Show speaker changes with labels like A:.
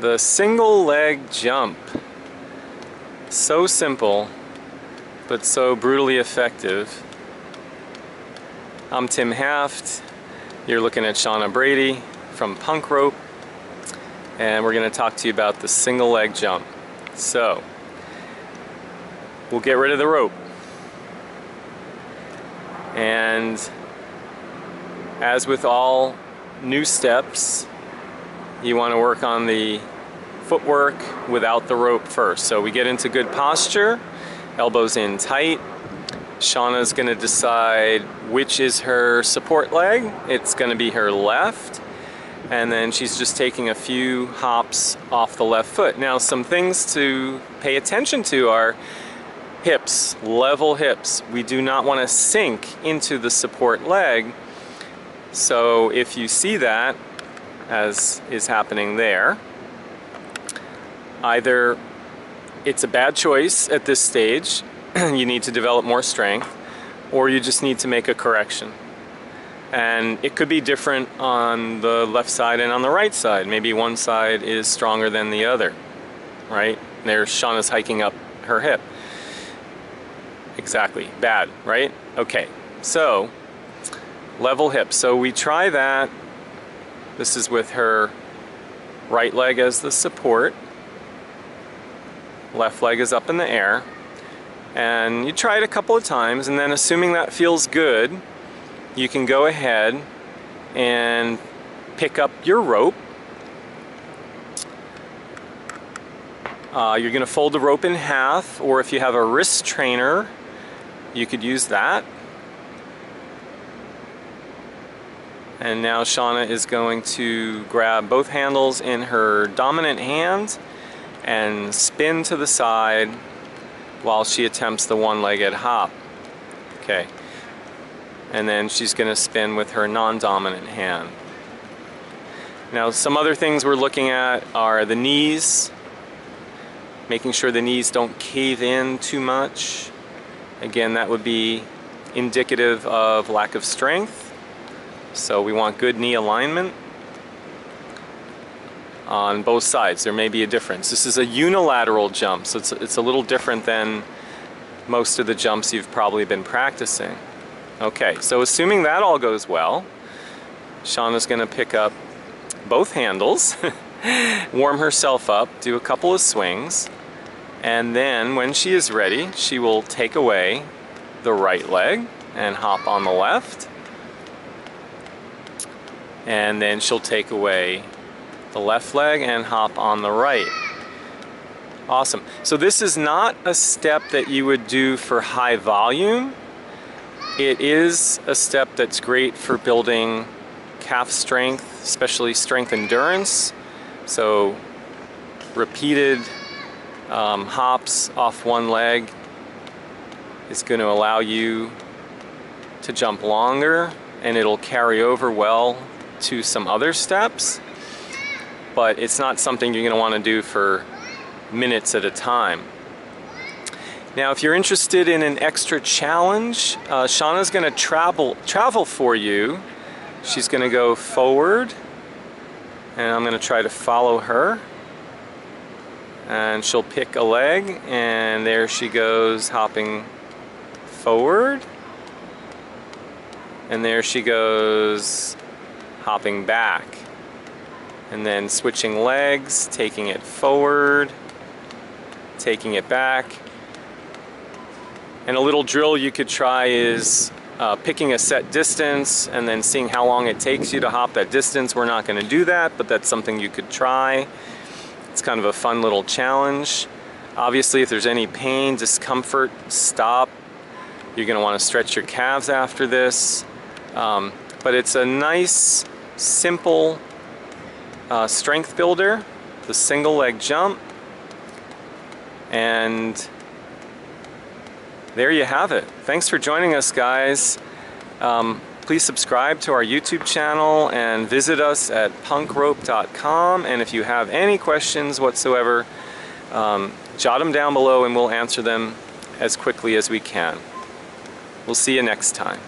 A: The single leg jump. So simple, but so brutally effective. I'm Tim Haft. You're looking at Shana Brady from Punk Rope, and we're going to talk to you about the single leg jump. So, we'll get rid of the rope. And as with all new steps, you want to work on the footwork without the rope first. So we get into good posture, elbows in tight. Shana's going to decide which is her support leg. It's going to be her left. And then she's just taking a few hops off the left foot. Now, some things to pay attention to are hips, level hips. We do not want to sink into the support leg. So if you see that, as is happening there, either it's a bad choice at this stage, you need to develop more strength, or you just need to make a correction. And it could be different on the left side and on the right side. Maybe one side is stronger than the other, right? There's Shana's hiking up her hip. Exactly, bad, right? Okay, so level hips. So we try that. This is with her right leg as the support. Left leg is up in the air. And you try it a couple of times, and then assuming that feels good, you can go ahead and pick up your rope. You're going to fold the rope in half, or if you have a wrist trainer, you could use that. And now Shana is going to grab both handles in her dominant hand and spin to the side while she attempts the one-legged hop. Okay. And then she's going to spin with her non-dominant hand. Now, some other things we're looking at are the knees, making sure the knees don't cave in too much. Again, that would be indicative of lack of strength. So we want good knee alignment on both sides. There may be a difference. This is a unilateral jump, so it's a little different than most of the jumps you've probably been practicing. Okay, so assuming that all goes well, Shana's going to pick up both handles, warm herself up, do a couple of swings, and then when she is ready, she will take away the right leg and hop on the left. And then she'll take away the left leg and hop on the right. Awesome. So this is not a step that you would do for high volume. It is a step that's great for building calf strength, especially strength endurance. So repeated hops off one leg is going to allow you to jump longer, and it'll carry over well to some other steps, but it's not something you're going to want to do for minutes at a time. Now, if you're interested in an extra challenge, Shana's going to travel for you. She's going to go forward, and I'm going to try to follow her, and she'll pick a leg, and there she goes, hopping forward, and there she goes, hopping back, and then switching legs, taking it forward, taking it back. And a little drill you could try is picking a set distance and then seeing how long it takes you to hop that distance. We're not going to do that, but that's something you could try. It's kind of a fun little challenge. Obviously, if there's any pain, discomfort, stop. You're going to want to stretch your calves after this. But it's a nice, simple strength builder, the single leg jump, and there you have it. Thanks for joining us, guys. Please subscribe to our YouTube channel and visit us at punkrope.com, and if you have any questions whatsoever, jot them down below and we'll answer them as quickly as we can. We'll see you next time.